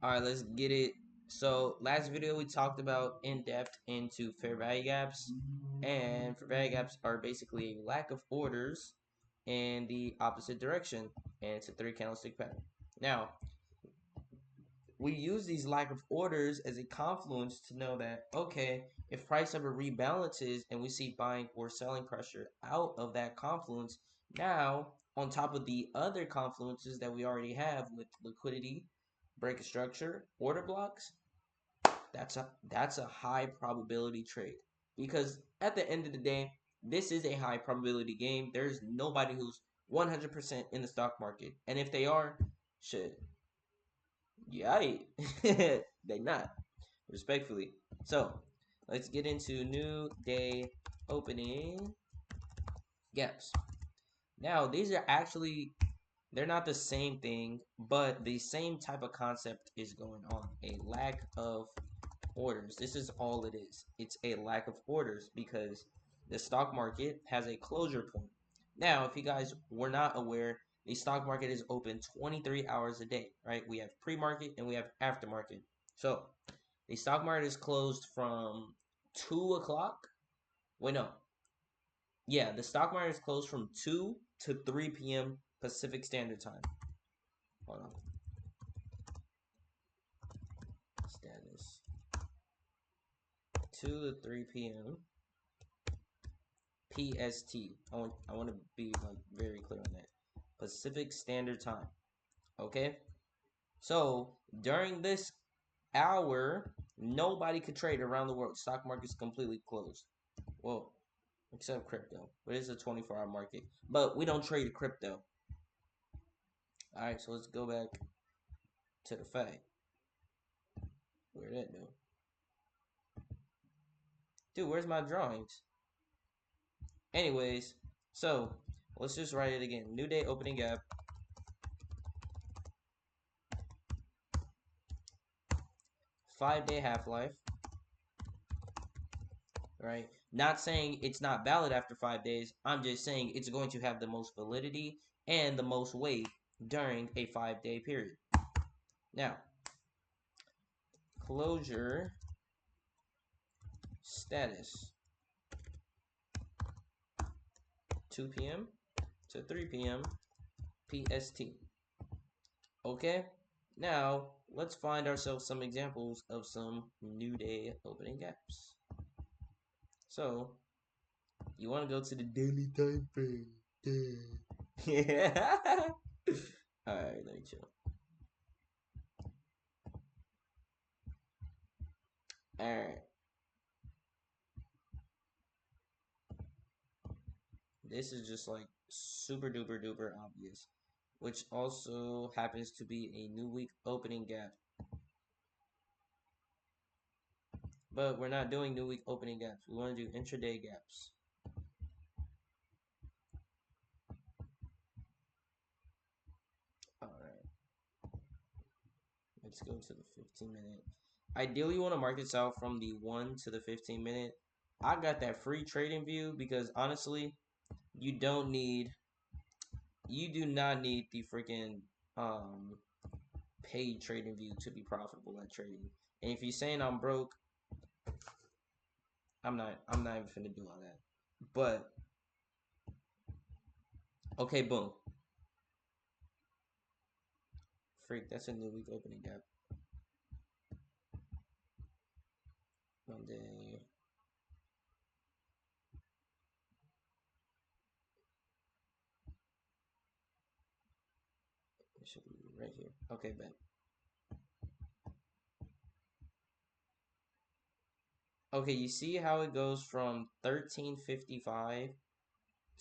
All right, let's get it. So last video we talked about in depth into fair value gaps, and fair value gaps are basically a lack of orders in the opposite direction, and it's a 3 candlestick pattern. Now we use these lack of orders as a confluence to know that, okay, if price ever rebalances and we see buying or selling pressure out of that confluence, now on top of the other confluences that we already have with liquidity, break of structure, order blocks, that's a high probability trade. Because at the end of the day, this is a high probability game. There's nobody who's 100% in the stock market. And if they are, shit, yeah, they not, respectfully. So let's get into new day opening gaps. Now these are actually, they're not the same thing, but the same type of concept is going on. A lack of orders. This is all it is. It's a lack of orders because the stock market has a closure point. Now, if you guys were not aware, the stock market is open 23 hours a day, right? We have pre-market and we have aftermarket. So the stock market is closed from 2 o'clock. Wait, no. Yeah, the stock market is closed from 2 to 3 p.m. Pacific Standard Time. Hold on. Status. 2 to 3 p.m. PST. I want to be like very clear on that. Pacific Standard Time. Okay? So, during this hour, nobody could trade around the world. Stock market's completely closed. Well, except crypto. But it's a 24-hour market. But we don't trade crypto. Alright, so let's go back to the fact. Where'd that go? Dude, where's my drawings? Anyways, so let's just write it again. New day opening gap. 5-day half-life. Right? Not saying it's not valid after 5 days. I'm just saying it's going to have the most validity and the most weight during a 5-day period. Now, closure status 2 p.m. to 3 p.m. PST. Okay? Now, let's find ourselves some examples of some new day opening gaps. So, you want to go to the daily time frame. Yeah. Alright, let me chill. Alright. This is just like super duper duper obvious, which also happens to be a new week opening gap. But we're not doing new week opening gaps. We want to do intraday gaps. Alright. Let's go to the 15-minute. Ideally, you want to mark this out from the 1 to the 15-minute. I got that free trading view because honestly, you do not need the freaking paid trading view to be profitable at trading. And if you're saying I'm broke, I'm not even finna do all that. But okay, boom. Freak, that's a new week opening gap. Monday. It should be right here. Okay, bet. Okay, you see how it goes from 13:55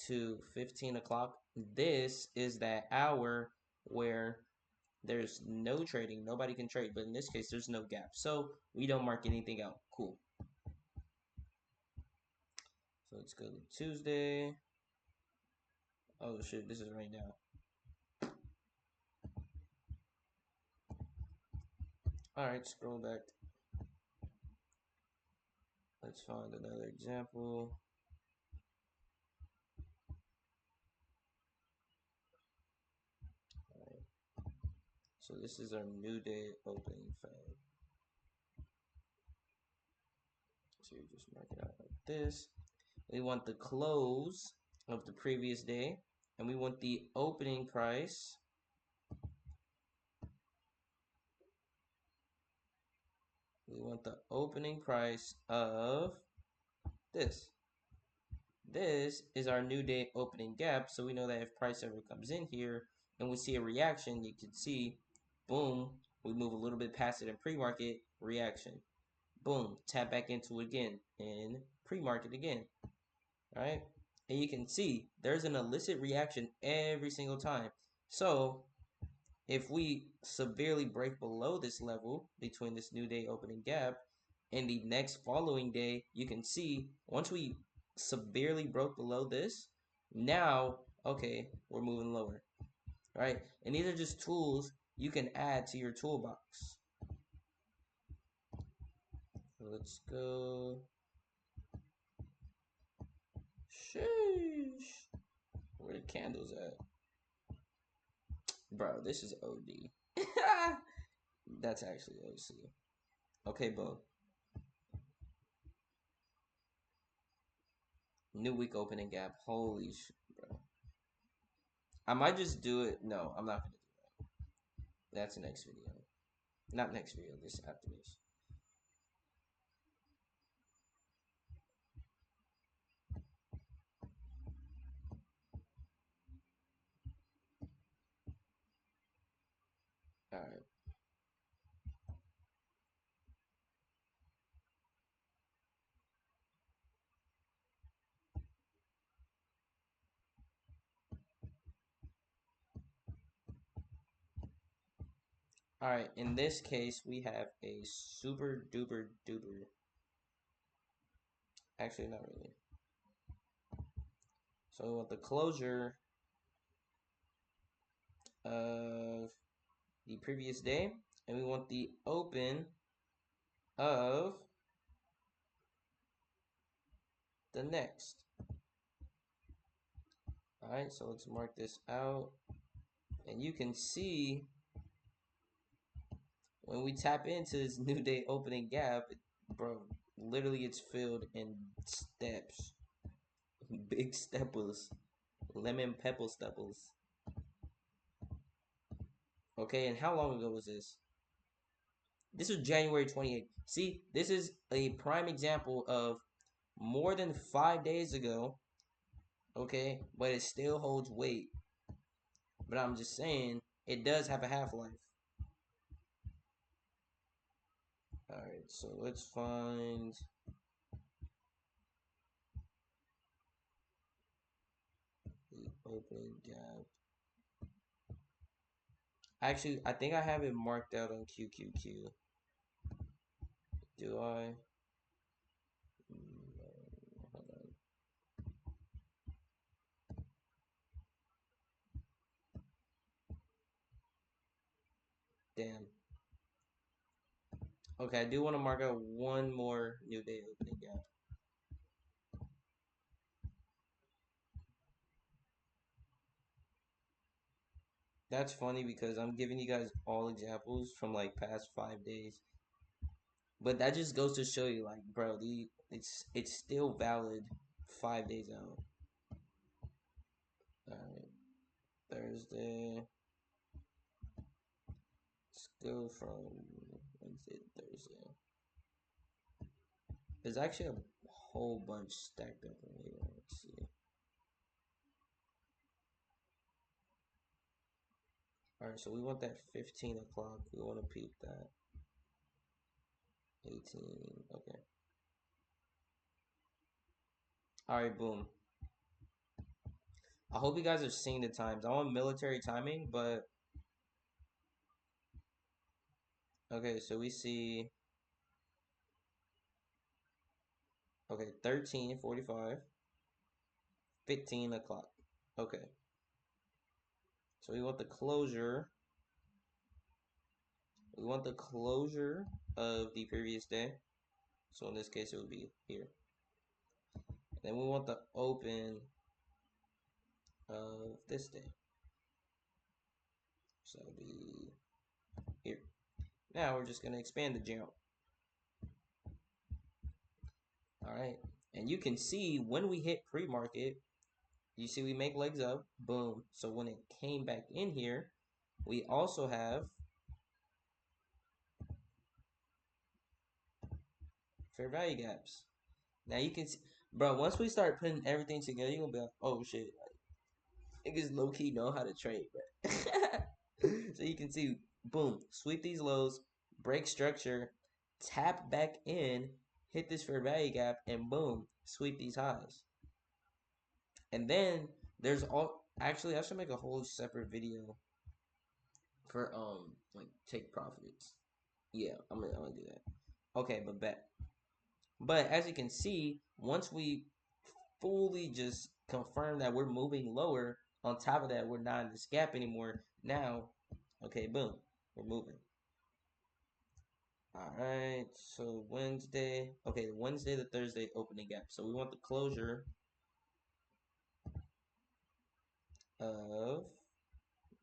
to 15 o'clock? This is that hour where there's no trading. Nobody can trade. But in this case, there's no gap. So we don't mark anything out. Cool. So let's go to Tuesday. Oh, shit. This is right now. Alright, scroll back. Let's find another example. So this is our new day opening fab. So you just mark it out like this. We want the close of the previous day, and we want the opening price. We want the opening price of this. This is our new day opening gap, so we know that if price ever comes in here and we see a reaction, you can see, boom, we move a little bit past it in pre-market, reaction. Boom, tap back into it again in pre-market again, right? And you can see there's an illicit reaction every single time. So if we severely break below this level between this new day opening gap and the next following day, you can see once we severely broke below this, now, okay, we're moving lower, right? And these are just tools you can add to your toolbox. Let's go. Sheesh. Where the candles at? Bro, this is OD. That's actually OC. Okay, Bo. New week opening gap. Holy shit, bro. I might just do it. No, I'm not gonna do that. That's the next video. Not next video, this after this. Alright. Alright, in this case, we have a super duper duper. Actually, not really. So we want the closure of the previous day, and we want the open of the next. Alright, so let's mark this out. And you can see when we tap into this new day opening gap, bro, literally it's filled in steps. Big steppers. Lemon pepper steppers. Okay, and how long ago was this? This was January 28th. See, this is a prime example of more than 5 days ago. Okay, but it still holds weight. But I'm just saying, it does have a half-life. Alright, so let's find the opening gap. Actually, I think I have it marked out on QQQ. Do I? No, hold on. Damn. Okay, I do want to mark out one more new day opening gap. That's funny because I'm giving you guys all examples from like past 5 days. But that just goes to show you, like, bro, it's still valid 5 days out. Alright. Thursday. Let's go from Wednesday to Thursday. There's actually a whole bunch stacked up in here. Let's see. Alright, so we want that 15 o'clock. We want to peep that. 18. Okay. Alright, boom. I hope you guys are seeing the times. I want military timing, but okay, so we see, okay, 13:45, 15 o'clock. Okay. So we want the closure. We want the closure of the previous day. So in this case, it would be here. Then we want the open of this day. So it would be Now we're just going to expand the jump. All right. And you can see when we hit pre-market, you see we make legs up, boom. So when it came back in here, we also have fair value gaps. Now you can see, bro, once we start putting everything together, you're going to be like, oh shit, niggas low-key know how to trade, bro. So you can see, boom, sweep these lows, break structure, tap back in, hit this fair value gap, and boom, sweep these highs. And then there's all, actually I should make a whole separate video for like take profits. Yeah, I'm gonna do that. Okay, but bet. But as you can see, once we fully just confirm that we're moving lower, on top of that, we're not in this gap anymore. Now, okay, boom, we're moving. All right, so Wednesday, okay, Wednesday to Thursday opening gap. So we want the closure of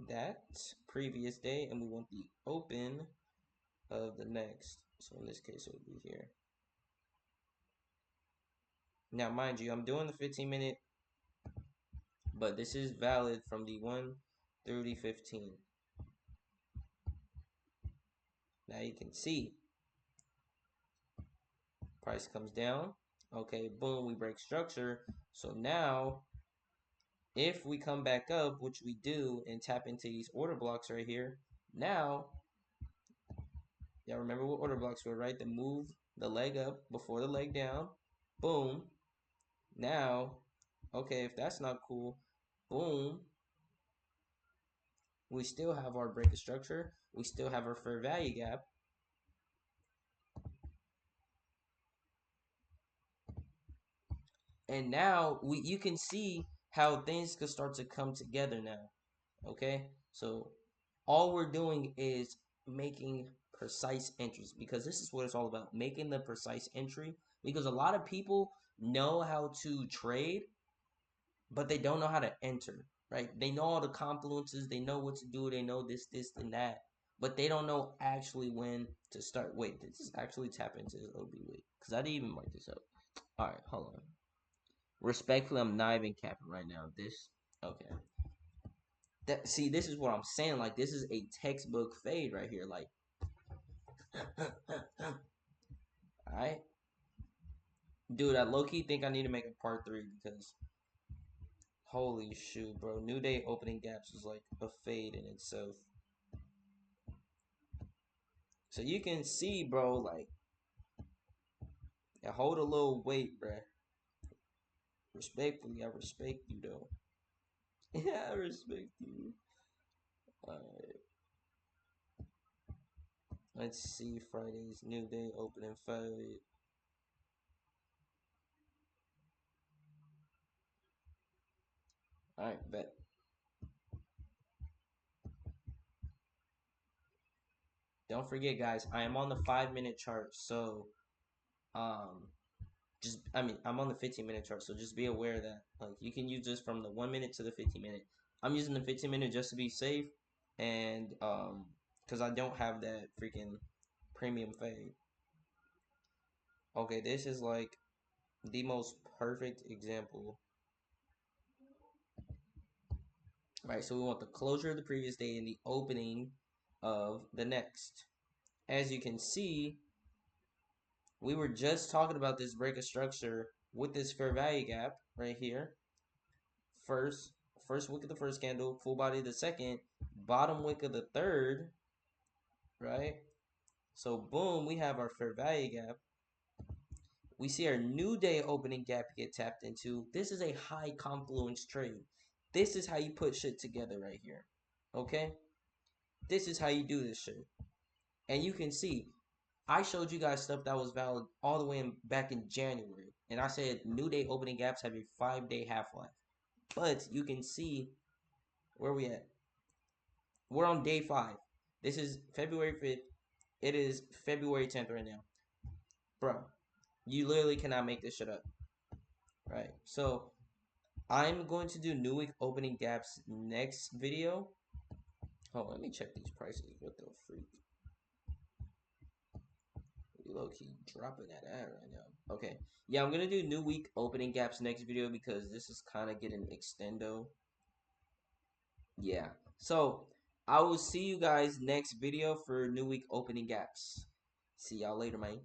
that previous day, and we want the open of the next. So in this case, it would be here. Now, mind you, I'm doing the 15-minute, but this is valid from the 1 through the 15. Now you can see price comes down. Okay, boom, we break structure. So now, if we come back up, which we do, and tap into these order blocks right here, now, y'all remember what order blocks were, right? The move the leg up before the leg down. Boom. Now, okay, if that's not cool, boom, we still have our break of structure. We still have our fair value gap. And now you can see how things could start to come together now. Okay? So all we're doing is making precise entries, because this is what it's all about, making the precise entry, because a lot of people know how to trade, but they don't know how to enter, right? They know all the confluences, they know what to do, they know this, and that, but they don't know actually when to start. Wait, this is actually tap into this OB, wait, because I didn't even mark this up. All right, hold on. Respectfully, I'm not even capping right now. This, okay. That, see, this is what I'm saying. Like, this is a textbook fade right here. Like, all right, dude. I low key think I need to make a part 3, because holy shoot, bro. New Day opening gaps is like a fade in itself. So you can see, bro. Like, hold a little weight, bro. Respectfully, I respect you though. Yeah, I respect you. All right. Let's see Friday's New Day opening fade. All right, bet. Don't forget, guys, I am on the 5-minute chart, so um, I'm on the 15-minute chart, so just be aware that like you can use this from the 1 minute to the 15-minute. I'm using the 15-minute just to be safe, and because I don't have that freaking premium fade. Okay, this is like the most perfect example. Right, so we want the closure of the previous day and the opening of the next. As you can see, we were just talking about this break of structure with this fair value gap right here. First wick of the first candle, full body of the second, bottom wick of the third, right? So boom, we have our fair value gap. We see our new day opening gap get tapped into. This is a high confluence trade. This is how you put shit together right here. Okay? This is how you do this shit. And you can see, I showed you guys stuff that was valid all the way back in January. And I said new day opening gaps have a 5-day half-life. But you can see where we at. We're on day 5. This is February 5th. It is February 10th right now. Bro, you literally cannot make this shit up. Right? So, I'm going to do new week opening gaps next video. Oh, let me check these prices. What the freak? low key dropping that ad right now. Okay. Yeah, I'm gonna do new week opening gaps next video because this is kind of getting extendo. Yeah. So I will see you guys next video for new week opening gaps. See y'all later, man.